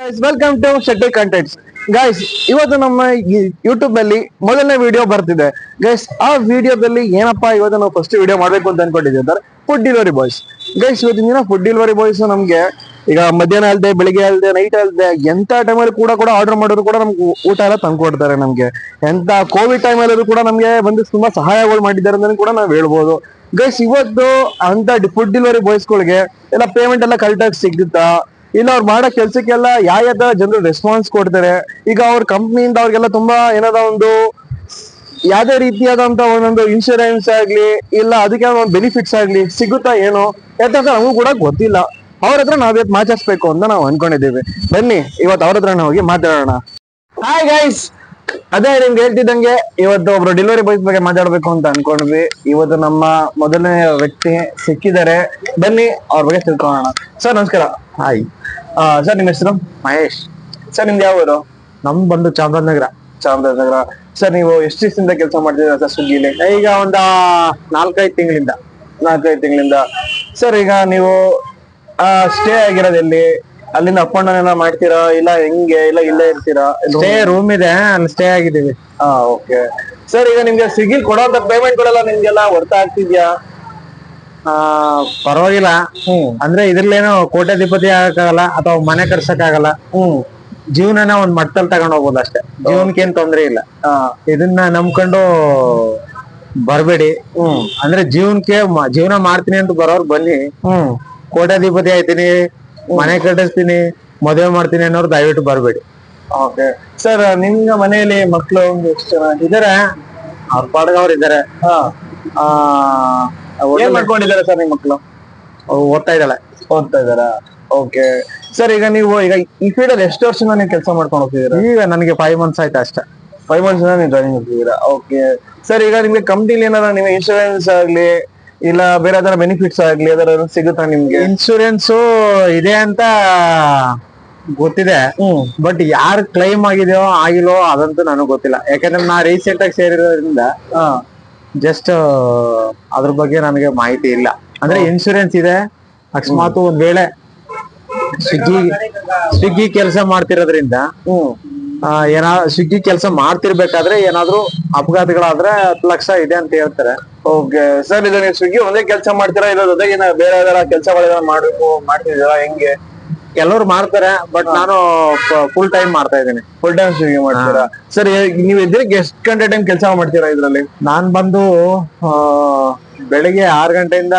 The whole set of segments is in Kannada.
Guys welcome to Shetty contents. Guys ಇವತ್ತು ನಮ್ಮ ಯೂಟ್ಯೂಬ್ ಅಲ್ಲಿ ಮೊದಲನೇ ವಿಡಿಯೋ ಬರ್ತಿದೆ ಗೈಸ್. ಆ ವಿಡಿಯೋದಲ್ಲಿ ಏನಪ್ಪಾ ಇವತ್ತು ನಾವು ಫಸ್ಟ್ ವಿಡಿಯೋ ಮಾಡ್ಬೇಕು ಅಂತ ಅನ್ಕೊಂಡಿದ್ದೀವಿ ಅಂದ್ರೆ ಫುಡ್ ಡೆಲಿವರಿ ಬಾಯ್ಸ್. ಗೈಸ್ ಇವತ್ತಿನ ದಿನ ಫುಡ್ ಡೆಲಿವರಿ ಬಾಯ್ಸ್ ನಮ್ಗೆ ಈಗ ಮಧ್ಯಾಹ್ನ ಅಲ್ದೆ ಬೆಳಿಗ್ಗೆ ಅಲ್ದೆ ನೈಟ್ ಅಲ್ದೆ ಎಂತ ಟೈಮಲ್ಲಿ ಕೂಡ ಆರ್ಡರ್ ಮಾಡೋದು ಕೂಡ ನಮ್ಗೆ ಊಟ ಎಲ್ಲ ತಂದ್ಕೊಡ್ತಾರೆ. ನಮ್ಗೆ ಎಂತ ಕೋವಿಡ್ ಟೈಮಲ್ಲಿ ಕೂಡ ನಮ್ಗೆ ಬಂದು ತುಂಬಾ ಸಹಾಯಗಳು ಮಾಡಿದ್ದಾರೆ ಅಂತ ಕೂಡ ನಾವು ಹೇಳ್ಬೋದು. ಗೈಸ್ ಇವತ್ತು ಅಂತ ಫುಡ್ ಡೆಲಿವರಿ ಬಾಯ್ಸ್ಗಳಿಗೆ ಎಲ್ಲ ಪೇಮೆಂಟ್ ಎಲ್ಲ ಕರೆಕ್ಟಾಗಿ ಸಿಗುತ್ತಾ, ಇಲ್ಲ ಅವ್ರು ಮಾಡೋ ಕೆಲ್ಸಕ್ಕೆಲ್ಲ ಯಾವ ಜನರು ರೆಸ್ಪಾನ್ಸ್ ಕೊಡ್ತಾರೆ, ಈಗ ಅವ್ರ ಕಂಪ್ನಿಯಿಂದ ಅವ್ರಿಗೆಲ್ಲ ತುಂಬಾ ಏನಾದ ಒಂದು ಯಾವ್ದೇ ರೀತಿಯಾದಂತ ಒಂದೊಂದು ಇನ್ಶೂರೆನ್ಸ್ ಆಗ್ಲಿ ಇಲ್ಲ ಅದಕ್ಕೆ ಒಂದು ಬೆನಿಫಿಟ್ಸ್ ಆಗ್ಲಿ ಸಿಗುತ್ತಾ ಏನೋ ಯಾಕಂದ್ರೆ ನಮಗೂ ಕೂಡ ಗೊತ್ತಿಲ್ಲ. ಅವ್ರ ಹತ್ರ ನಾವ್ ಮಾತಾಡ್ಸ್ಬೇಕು ಅಂತ ನಾವು ಅನ್ಕೊಂಡಿದ್ದೀವಿ. ಬನ್ನಿ ಇವತ್ತು ಅವ್ರ ಹತ್ರ ಹೋಗಿ ಮಾತಾಡೋಣ. ಹಾಯ್ ಗೈಸ್, ಅದೇ ನಿಮ್ಗೆ ಹೇಳ್ತಿದ್ದಂಗೆ ಇವತ್ತು ಒಬ್ರು ಡೆಲಿವರಿ ಬಾಯ್ಸ್ ಬಗ್ಗೆ ಮಾತಾಡ್ಬೇಕು ಅಂತ ಅನ್ಕೊಂಡ್ವಿ. ಇವತ್ತು ನಮ್ಮ ಮೊದಲನೇ ವ್ಯಕ್ತಿ ಸಿಕ್ಕಿದ್ದಾರೆ, ಬನ್ನಿ ಅವ್ರ ಬಗ್ಗೆ ತಿಳ್ಕೊಳ್ಳೋಣ. ಸರ್ ನಮಸ್ಕಾರ. ಹಾಯ್ ಸರ್ ನಿಮ್ಮ ಹೆಸರು? ಮಹೇಶ್. ಸರ್ ನಿಮ್ದು ಯಾವ ಊರು? ನಮ್ದು ಬಂದು ಚಾಮರಾಜನಗರ. ಚಾಮರಾಜನಗರ. ಸರ್ ನೀವು ಎಷ್ಟು ದಿವಸದಿಂದ ಕೆಲಸ ಮಾಡ್ತಿದ್ದೀರಾ ಸರ್ ಸ್ವಿಗ್ಗಿಲಿ? ಈಗ ಒಂದ 4-5 ತಿಂಗಳಿಂದ. 4-5 ತಿಂಗಳಿಂದ. ಸರ್ ಈಗ ನೀವು ಸ್ಟೇ ಆಗಿರೋದು ಎಲ್ಲಿ? ಅಲ್ಲಿಂದ ಅಪ್ ಅಂಡ್ ಡೌನ್ ಮಾಡ್ತೀರಾ ಇಲ್ಲ ಹೆಂಗೆ, ಇಲ್ಲ ಇಲ್ಲೇ ಇರ್ತೀರಾ? ಸ್ಟೇ ರೂಮ್ ಇದೆ, ಅಲ್ಲಿ ಸ್ಟೇ ಆಗಿದ್ದೀವಿ. Okay sir. ಈಗ ನಿಮ್ಗೆ ಸ್ವಿಗ್ಗಿ ಕೊಡೋಂತ ಪೇಮೆಂಟ್ ಗಳೆಲ್ಲ ನಿಮ್ಗೆಲ್ಲ ವರ್ತ ಆಗ್ತಿದ್ಯಾ? ಪರವಾಗಿಲ್ಲ. ಅಂದ್ರೆ ಇದ್ರಲ್ಲೇನೋ ಕೋಟ್ಯಾಧಿಪತಿ ಆಗಕ್ಕಾಗಲ್ಲ ಅಥವಾ ಮನೆ ಕಟ್ಸಕ್ಕಾಗಲ್ಲ. ಜೀವನನ ಒಂದ್ ಮಟ್ಟದಲ್ಲಿ ತಗೊಂಡ್ ಹೋಗ್ಬೋದು ಅಷ್ಟೇ. ಜೀವನಕ್ಕೆ ಏನ್ ತೊಂದ್ರೆ ಇಲ್ಲ. ಇದನ್ನ ನಂಬ್ಕೊಂಡು ಬರ್ಬೇಡಿ. ಅಂದ್ರೆ ಜೀವನ ಮಾಡ್ತೀನಿ ಅಂತ ಬರೋರು ಬನ್ನಿ. ಕೋಟ್ಯಾಧಿಪತಿ ಆಯ್ತೀನಿ, ಮನೆ ಕಟ್ಟಿಸ್ತೀನಿ, ಮದುವೆ ಮಾಡ್ತೀನಿ ಅನ್ನೋರು ದಯವಿಟ್ಟು ಬರ್ಬೇಡಿ. Okay sir. ನಿಮ್ಗ ಮನೆಯಲ್ಲಿ ಮಕ್ಳು ಎಷ್ಟು ಜನ ಇದಾರೆ? ಅವ್ರ ಪಾಡ್ಗ ಅವ್ರು ಇದಾರೆ. ಏನ್ ಮಾಡ್ಕೊಂಡಿದ್ದಾರೆ ಸರ್ ನಿಮ್ ಮಕ್ಳು? ಓದ್ತಾ ಇದಾರ. Okay sir. ಈಗ ನೀವು ಈಗ ಈ ಫೀಲ್ಡ್ ಅಲ್ಲಿ ಎಷ್ಟು ವರ್ಷದಿಂದ ನೀವು ಕೆಲಸ ಮಾಡ್ಕೊಂಡು ಹೋಗ್ತಿದ್ದೀರಾ? ಈಗ ನನಗೆ 5 months ಆಯ್ತು ಅಷ್ಟೇ. 5 months ನೀವು ಜಾಯ್ನಿಂಗ್ ಹೋಗ್ತಿದ್ದೀರಾ? Okay sir. ಈಗ ನಿಮ್ಗೆ ಕಂಪ್ನಿಲಿ ಏನಾರ ನಿಮ್ಗೆ ಇನ್ಶೂರೆನ್ಸ್ ಆಗ್ಲಿ ಇಲ್ಲ ಬೇರೆ ಯಾವ್ದಾರ ಬೆನಿಫಿಟ್ಸ್ ಆಗ್ಲಿ ಅದರ ಸಿಗುತ್ತಾ ನಿಮ್ಗೆ? ಇನ್ಶೂರೆನ್ಸ್ ಇದೆ ಅಂತ ಗೊತ್ತಿದೆ, ಬಟ್ ಯಾರು ಕ್ಲೈಮ್ ಆಗಿದೆಯೋ ಆಗಿಲ್ಲೋ ಅದಂತೂ ನನಗೆ ಗೊತ್ತಿಲ್ಲ. ಯಾಕಂದ್ರೆ ನಾ ರೀಸೆಂಟ್ ಆಗಿ ಸೇರಿರೋದ್ರಿಂದ ಜಸ್ಟ್ ಅದ್ರ ಬಗ್ಗೆ ನನಗೆ ಮಾಹಿತಿ ಇಲ್ಲ. ಅಂದ್ರೆ ಇನ್ಶೂರೆನ್ಸ್ ಇದೆ, ಅಕಸ್ಮಾತ್ ಒಂದ್ ವೇಳೆ ಸ್ವಿಗ್ಗಿ ಕೆಲಸ ಮಾಡ್ತಿರೋದ್ರಿಂದ ಸ್ವಿಗ್ಗಿ ಕೆಲಸ ಮಾಡ್ತಿರ್ಬೇಕಾದ್ರೆ ಏನಾದ್ರು ಅಪಘಾತಗಳಾದ್ರೆ 10 ಲಕ್ಷ ಇದೆ ಅಂತ ಹೇಳ್ತಾರೆ. Okay sir. ಇದು ನೀವು ಸ್ವಿಗ್ಗಿ ಒಂದೇ ಕೆಲಸ ಮಾಡ್ತೀರಾ ಇಲ್ಲ ಜೊತೆಗೆ ಬೇರೆ ಯಾವ್ದಾರ ಕೆಲಸಗಳೆಲ್ಲ ಮಾಡ್ತಿದ್ದೀರಾ ಹೆಂಗೆ? ಕೆಲವ್ರು ಮಾಡ್ತಾರೆ, ಬಟ್ ನಾನು ಫುಲ್ ಟೈಮ್ ಮಾಡ್ತಾ ಇದ್ದೀನಿ. ಫುಲ್ ಟೈಮ್ ಸ್ವಿಗ್ಗಿ ಮಾಡ್ತೀರಾ? ಸರ್ ನೀವು ದಿನಕ್ಕೆ ಎಷ್ಟು ಗಂಟೆ ಟೈಮ್ ಕೆಲಸ ಮಾಡ್ತೀರಾ ಇದ್ರಲ್ಲಿ? ನಾನ್ ಬಂದು ಬೆಳಿಗ್ಗೆ 6 ಗಂಟೆಯಿಂದ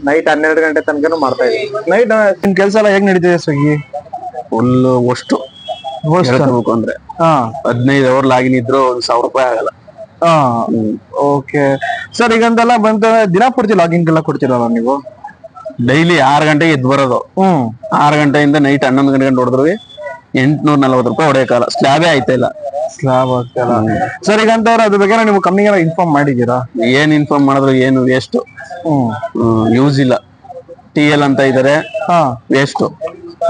ನೈಟ್ 12 ಗಂಟೆ ತನಕ ಮಾಡ್ತಾ ಇದ್ದೀನಿ. ನೈಟ್ ನಿಮ್ ಕೆಲಸ ಎಲ್ಲ ಹೇಗ್ ನಡೀತಿದೆ ಸ್ವಿಗ್ಗಿ? ಫುಲ್ ಅಷ್ಟು ಅಂದ್ರೆ 15 ಅವರ್ ಲಾಗಿನ್ ಇದ್ರು 1,000 ರೂಪಾಯಿ ಆಗಲ್ಲ. Okay sir. ಈಗಂತೆಲ್ಲ ಬಂತ ದಿನ ಪೂರ್ತಿ ಲಾಗಿನ್ ಎಲ್ಲ ಕೊಡ್ತೀರಲ್ಲ ನೀವು? ಡೈಲಿ 6 ಗಂಟೆಗೆ ಎದ್ದು ಬರೋದು. 6 ಗಂಟೆಯಿಂದ ನೈಟ್ 11 ಗಂಟೆ ಹೊಡೆದ್ರು 840 ರೂಪಾಯಿ ಹೊಡೆಯಕಾಲ. ಸ್ಲ್ಯಾಬೇ ಆಯ್ತಾ ಇಲ್ಲ. ಸ್ಲ್ಯಾಬ್ ಆಗ್ತಲ್ಲ ಸರ್. ಈಗ ಅಂತವ್ರು ಅದ್ರ ಬಗ್ಗೆ ನೀವು ಕಂಪ್ನಿಗೆ ಇನ್ಫಾರ್ಮ್ ಮಾಡಿದ್ದೀರಾ? ಏನ್ ಇನ್ಫಾರ್ಮ್ ಮಾಡಿದ್ರು ಏನು ವೇಸ್ಟ್, ಯೂಸ್ ಇಲ್ಲ. TL ಅಂತ ಇದಾರೆ, ವೇಸ್ಟ್.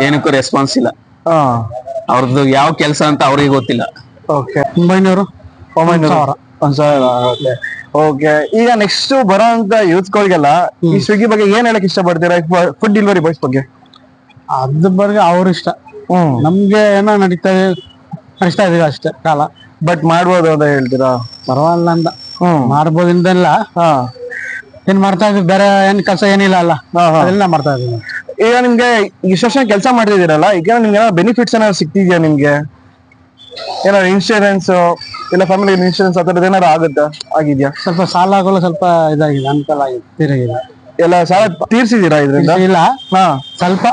ಏನಕ್ಕೂ ರೆಸ್ಪಾನ್ಸ್ ಇಲ್ಲ. ಅವ್ರದ್ದು ಯಾವ ಕೆಲಸ ಅಂತ ಅವ್ರಿಗೆ ಗೊತ್ತಿಲ್ಲ. Okay 9,000 okay. ಈಗ ನೆಕ್ಸ್ಟ್ ಬರೋ ಅಂತ ಯೂತ್ಸ್ಗಳಿಗೆಲ್ಲ ಈ ಸ್ವಿಗ್ಗಿ ಬಗ್ಗೆ ಏನ್ ಹೇಳಕ್ ಇಷ್ಟಪಡ್ತೀರಾ? ಫುಡ್ ಡೆಲಿವರಿ ಬಾಯ್ಸ್ ಬಗ್ಗೆ ಅದ್ರ ಬಗ್ಗೆ ಅವ್ರ ಇಷ್ಟ. ನಮ್ಗೆ ಏನೋ ನಡೀತಾ ಇದೀವಿ ಅಷ್ಟೇ ಕಾಲ. ಬಟ್ ಮಾಡ್ಬೋದು ಅಂತ ಹೇಳ್ತೀರಾ? ಪರವಾಗಿಲ್ಲ ಅಂತ ಮಾಡ್ಬೋದಿಂದಲ್ಲ. ಏನ್ ಮಾಡ್ತಾ ಇದೀವಿ, ಬೇರೆ ಏನ್ ಕೆಲಸ ಏನಿಲ್ಲ ಅಲ್ಲ, ಅದೆಲ್ಲ ಮಾಡ್ತಾ ಇದೀವಿ. ಈಗ ನಿಮ್ಗೆ ಇಷ್ಟು ವರ್ಷ ಕೆಲಸ ಮಾಡ್ತಿದ್ದೀರಲ್ಲ, ಈಗ ನಿಮ್ಗೆ ಏನಾದ್ರು ಬೆನಿಫಿಟ್ಸ್ ಏನಾದ್ರು ಸಿಗ್ತಿದ್ಯಾ ನಿಮ್ಗೆ? ಏನಾದ್ರು ಇನ್ಶೂರೆನ್ಸ್ ಇಲ್ಲ ಫ್ಯಾಮಿಲಿ ಇನ್ಶೂರೆನ್ಸ್ ಆ ಥರದ್ದು ಏನಾದ್ರು ಆಗಿದ್ಯಾ? ಸ್ವಲ್ಪ ಸಾಲಗಳು ಸ್ವಲ್ಪ ಇದಾಗಿದೆ, ಅನುಕೂಲ ಆಗಿದೆ. ಎಲ್ಲ ಸಾಲ ತೀರ್ಸಿದೀರಾ ಇದರಿಂದ? ಇಲ್ಲ, ಸ್ವಲ್ಪ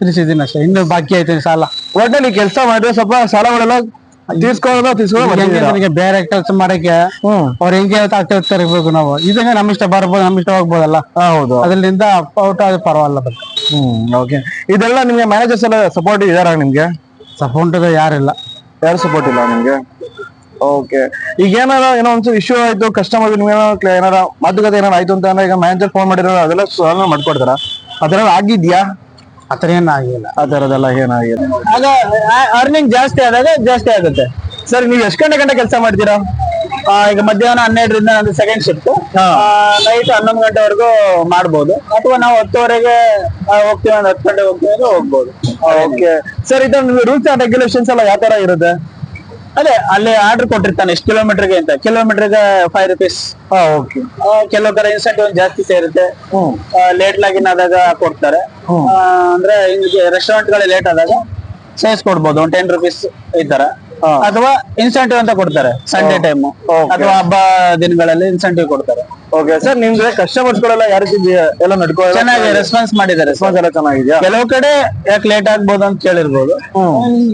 ತೀರ್ಸಿದ್ದೀನಿ ಅಷ್ಟೇ. ಇನ್ನು ಬಾಕಿ ಐತೆ ಸಾಲ. ಒಟ್ಟಲ್ಲಿ ಕೆಲಸ ಮಾಡಿದ್ರೆ ಸ್ವಲ್ಪ ಸಾಲಗಳೆಲ್ಲ ನನಗೆ ಬೇರೆ ಕೆಲಸ ಮಾಡಕ್ಕೆ ಅವ್ರು ಹೆಂಗೆ ತರಬೇಕು ನಾವು. ಇದನ್ನ ನಮ್ ಇಷ್ಟ ಬರ್ಬೋದು, ನಮ್ ಇಷ್ಟ ಹೋಗ್ಬೋದಲ್ಲ. ಹೌದು. ಅದರಿಂದ ಔಟ್ ಆದ್ರೆ ಪರವಾಗಿಲ್ಲ. ಓಕೆ. ಇದೆಲ್ಲ ನಿಮ್ಗೆ ಮ್ಯಾನೇಜರ್ಸ್ ಎಲ್ಲ ಸಪೋರ್ಟ್ ಇದಾರ ನಿಮ್ಗೆ? ಸಪೋರ್ಟ್ ಯಾರಿಲ್ಲ. ಯಾರು ಸಪೋರ್ಟ್ ಇಲ್ಲ ನಿಮ್ಗೆ? ಓಕೆ. ಈಗ ಏನೋ ಒಂದ್ಸಲ ಇಶ್ಯೂ ಆಯ್ತು, ಕಸ್ಟಮರ್ ನಿಮ್ಗೆ ಏನಾರ ಮಾತುಕತೆ ಏನಾರ ಆಯ್ತು ಅಂತ ಈಗ ಮ್ಯಾನೇಜರ್ ಫೋನ್ ಮಾಡಿರೋ ಅದೆಲ್ಲ ಸಾಲ್ವ್ ಮಾಡ್ಕೊಡ್ತಾರ? ಅದೆಲ್ಲ ಆಗಿದ್ಯಾ? ಆತರ ಏನ್ ಆಗಿಲ್ಲ. ಆ ತರದೆಲ್ಲ ಏನಾಗಿಲ್ಲ. ಆಗ ಅರ್ನಿಂಗ್ ಜಾಸ್ತಿ ಆದಾಗ ಜಾಸ್ತಿ ಆಗುತ್ತೆ. ಸರ್ ನೀವು ಎಷ್ಟು ಗಂಟೆ ಕೆಲಸ ಮಾಡ್ತೀರಾ? ಈಗ ಮಧ್ಯಾಹ್ನ 12ರಿಂದ ನಂದು ಸೆಕೆಂಡ್ ಶಿಫ್ಟ್, ನೈಟ್ 11 ಗಂಟೆವರೆಗೂ ಮಾಡ್ಬೋದು. ಅಥವಾ ನಾವು 10 ಗಂಟೆಗೆ ಹೋಗ್ತೀವಿ, 10 ಗಂಟೆಗೆ ಹೋಗ್ತೀವಿ ಹೋಗ್ಬೋದು. ಓಕೆ ಸರ್, ಇದು ರೂಲ್ಸ್ ಅಂಡ್ ರೆಗ್ಯುಲೇಷನ್ಸ್ ಎಲ್ಲ ಯಾವ ತರ ಇರುತ್ತೆ? ಅದೇ ಅಲ್ಲಿ ಆರ್ಡರ್ ಕೊಟ್ಟಿರ್ತಾನೆ ಎಷ್ಟು ಕಿಲೋಮೀಟರ್ಗೆ ಅಂತ, ಕಿಲೋಮೀಟರ್ಗೆ 5 rupees. ಓಕೆ. ಕೆಲವು ಕಡೆ ಇನ್ಸೆಂಟಿವ್ ಜಾಸ್ತಿ ಸೇರುತ್ತೆ. ಲೇಟ್ ಲಾಗಿನ್ ಆದಾಗ ಕೊಡ್ತಾರೆ. ಅಂದ್ರೆ ರೆಸ್ಟೋರೆಂಟ್ ಗಳು ಲೇಟ್ ಆದಾಗ ಸೇಸ್ ಕೊಡ್ಬೋದು, 10 rupees ಈ ತರ. ಅಥವಾ ಇನ್ಸೆಂಟಿವ್ ಅಂತ ಕೊಡ್ತಾರೆ ಸಂಡೇ ಟೈಮ್ ಅಥವಾ ಹಬ್ಬ ದಿನಗಳಲ್ಲಿ ಇನ್ಸೆಂಟಿವ್ ಕೊಡ್ತಾರೆ. ಓಕೆ ಸರ್, ನಿಮ್ಗೆ ಕಸ್ಟಮರ್ಸ್ ಗಳೆಲ್ಲ ಯಾವ ರೀತಿ ಎಲ್ಲ ನಡ್ಕೊ ಚೆನ್ನಾಗಿ ರೆಸ್ಪಾನ್ಸ್ ಮಾಡಿದ್ದಾರೆ. ರೆಸ್ಪಾನ್ಸ್ ಎಲ್ಲ ಚೆನ್ನಾಗಿದೆಯಾ? ಕೆಲವು ಕಡೆ ಯಾಕೆ ಲೇಟ್ ಆಗ್ಬೋದು ಅಂತ ಕೇಳಿರ್ಬೋದು.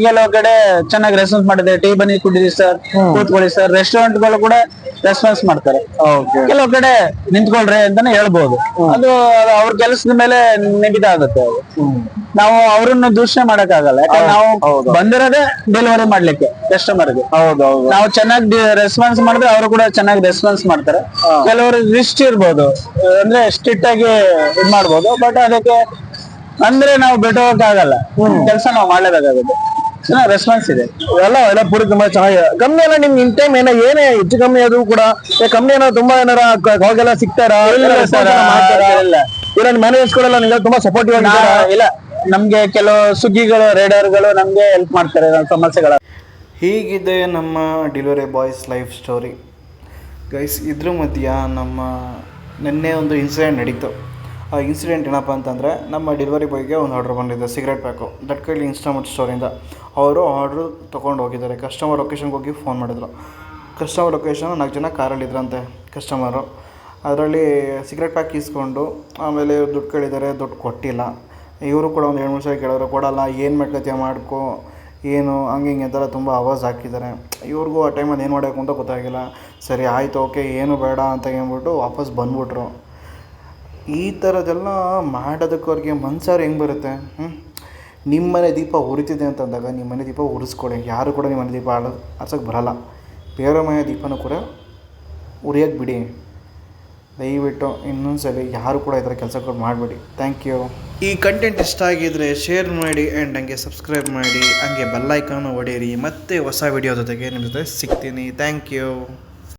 ಕೆಲವು ಕಡೆ ಚೆನ್ನಾಗಿ ರೆಸ್ಪಾನ್ಸ್ ಮಾಡಿದ್ದಾರೆ. ಟೀ ಬನ್ನಿ ಕುಡೀರಿ ಸರ್, ಕೂತ್ಕೊಳ್ಳಿ ಸರ್. ರೆಸ್ಟೋರೆಂಟ್ ಗಳು ಕೂಡ ರೆಸ್ಪಾನ್ಸ್ ಮಾಡ್ತಾರೆ. ಕೆಲವು ಕಡೆ ನಿಂತ್ಕೊಳ್ರಿ ಅಂತಾನೆ ಹೇಳ್ಬೋದು. ಅದು ಅವ್ರ ಕೆಲಸದ ಮೇಲೆ ನಿಗದಿ ಆಗುತ್ತೆ. ನಾವು ಅವ್ರನ್ನ ದೂಷಣೆ ಮಾಡಕ್ ಆಗಲ್ಲ, ಯಾಕಂದ್ರೆ ನಾವು ಬಂದಿರೋದೇ ಡೆಲಿವರಿ ಮಾಡ್ಲಿಕ್ಕೆ ಕಸ್ಟಮರ್ಗೆ. ನಾವು ಚೆನ್ನಾಗಿ ರೆಸ್ಪಾನ್ಸ್ ಮಾಡಿದ್ರೆ ಅವರು ಕೂಡ ಚೆನ್ನಾಗಿ ರೆಸ್ಪಾನ್ಸ್ ಮಾಡ್ತಾರೆ. ಕೆಲವರು ರಿಸ್ಟ್ ಇರ್ಬೋದು, ಅಂದ್ರೆ ಸ್ಟ್ರಿಕ್ಟ್ ಆಗಿ ಇದ್ ಮಾಡ್ಬೋದು. ಬಟ್ ಅದಕ್ಕೆ ಅಂದ್ರೆ ನಾವು ಬಿಟ್ಟು ಹೋಗಕ್ಕಾಗಲ್ಲ, ಕೆಲಸ ನಾವು ಮಾಡ್ಲೇಬೇಕಾಗುತ್ತೆ. ಚೆನ್ನಾಗಿ ರೆಸ್ಪಾನ್ಸ್ ಇದೆ. ಎಲ್ಲ ಪೂರಿ ತುಂಬಾ ಚೆನ್ನಾಗಿದೆ. ಕಮ್ಮಿ ಎಲ್ಲ ನಿಮ್ಗೆ ಇನ್ ಟೈಮ್ ಏನೇ ಹೆಚ್ಚು ಕಮ್ಮಿ ಅದು ಕೂಡ ಕಮ್ಮಿ ಏನೋ ತುಂಬಾ ಏನಾರ ಅವಾಗೆಲ್ಲ ಸಿಗ್ತಾರಾ? ಇವ್ರ ಮ್ಯಾನೇಜರ್ಸ್ ಗಳೆಲ್ಲ ನಿಮ್ಗೆ ತುಂಬಾ ಸಪೋರ್ಟಿವ್ ಆಗಿದ್ದಾರೆ? ಇಲ್ಲ, ನಮ್ಗೆ ಕೆಲವು ಸ್ವಿಗ್ಗಿಗಳು ರೇಡರ್ಗಳು ನಮ್ಗೆ ಹೆಲ್ಪ್ ಮಾಡ್ತಾರೆ ಸಮಸ್ಯೆಗಳ. ಹೀಗಿದೆ ನಮ್ಮ delivery boys life story guys. ಇದ್ರ ಮಧ್ಯ ನಮ್ಮ ನಿನ್ನೆ ಒಂದು ಇನ್ಸಿಡೆಂಟ್ ನಡೀತು. ಆ ಇನ್ಸಿಡೆಂಟ್ ಏನಪ್ಪ ಅಂತಂದರೆ, ನಮ್ಮ ಡೆಲಿವರಿ ಬಾಯ್ಗೆ ಒಂದು ಆರ್ಡ್ರ್ ಬಂದಿದೆ, ಸಿಗರೇಟ್ ಪ್ಯಾಕು. ದಟ್ಕಳ್ಳಿ ಇನ್ಸ್ಟಾಮಾರ್ಟ್ ಸ್ಟೋರಿಂದ ಅವರು ಆರ್ಡ್ರು ತೊಗೊಂಡು ಹೋಗಿದ್ದಾರೆ. ಕಸ್ಟಮರ್ ಲೊಕೇಶನ್ಗೆ ಹೋಗಿ ಫೋನ್ ಮಾಡಿದ್ರು. ಕಸ್ಟಮರ್ ಲೊಕೇಶನ್ 4 ಜನ ಕಾರಲ್ಲಿದ್ದರಂತೆ ಕಸ್ಟಮರು. ಅದರಲ್ಲಿ ಸಿಗರೇಟ್ ಪ್ಯಾಕ್ ಇಸ್ಕೊಂಡು ಆಮೇಲೆ ದುಡ್ಡು ಕೇಳಿದ್ದಾರೆ, ದುಡ್ಡು ಕೊಟ್ಟಿಲ್ಲ. ಇವರು ಕೂಡ ಒಂದು 2-3 ಸಲ ಕೇಳಿದ್ರು, ಕೊಡಲ್ಲ, ಏನು ಮಾಡ್ಕೊತೀಯ ಮಾಡ್ಕೊ, ಏನು ಹಂಗೆ ಹಿಂಗೆ ಅಂತೆಲ್ಲ ತುಂಬ ಆವಾಜ್ ಹಾಕಿದ್ದಾರೆ. ಇವ್ರಿಗೂ ಆ ಟೈಮಲ್ಲಿ ಏನು ಮಾಡಬೇಕು ಅಂತ ಗೊತ್ತಾಗಿಲ್ಲ. ಸರಿ ಆಯಿತು, ಓಕೆ, ಏನು ಬೇಡ ಅಂತ ಹೇಳ್ಬಿಟ್ಟು ವಾಪಸ್ ಬಂದ್ಬಿಟ್ರು. ಈ ಥರದ್ದೆಲ್ಲ ಮಾಡೋದಕ್ಕೆ ಅವ್ರಿಗೆ ಮನ್ಸಾರು ಹೆಂಗೆ ಬರುತ್ತೆ? ನಿಮ್ಮನೆ ದೀಪ ಉರಿತಿದೆ ಅಂತಂದಾಗ ನಿಮ್ಮನೆ ದೀಪ ಉರಿಸ್ಕೊಡಿ. ಯಾರು ಕೂಡ ನಿಮ್ಮನೆ ದೀಪ ಹಚ್ಚೋಕ್ಕೆ ಬರೋಲ್ಲ. ಬೇರೆ ಮನೆ ದೀಪನೂ ಕೂಡ ಉರಿಯೋಕ್ಕೆ ಬಿಡಿ. ದಯವಿಟ್ಟು ಇನ್ನೊಂದ್ಸಲಿ ಯಾರು ಕೂಡ ಈ ಥರ ಕೆಲಸಗಳು ಮಾಡಬೇಡಿ. Thank you. ಈ ಕಂಟೆಂಟ್ ಇಷ್ಟ ಆಗಿದ್ರೆ ಶೇರ್ ಮಾಡಿ ಆ್ಯಂಡ್ ಹಂಗೆ ಸಬ್ಸ್ಕ್ರೈಬ್ ಮಾಡಿ, ಹಂಗೆ ಬೆಲ್ ಐಕಾನ್ ಹೊಡೀರಿ. ಮತ್ತೆ ಹೊಸ ವಿಡಿಯೋ ಜೊತೆಗೆ ನಿಮ್ಮ ಜೊತೆ ಸಿಗ್ತೀನಿ. Thank you.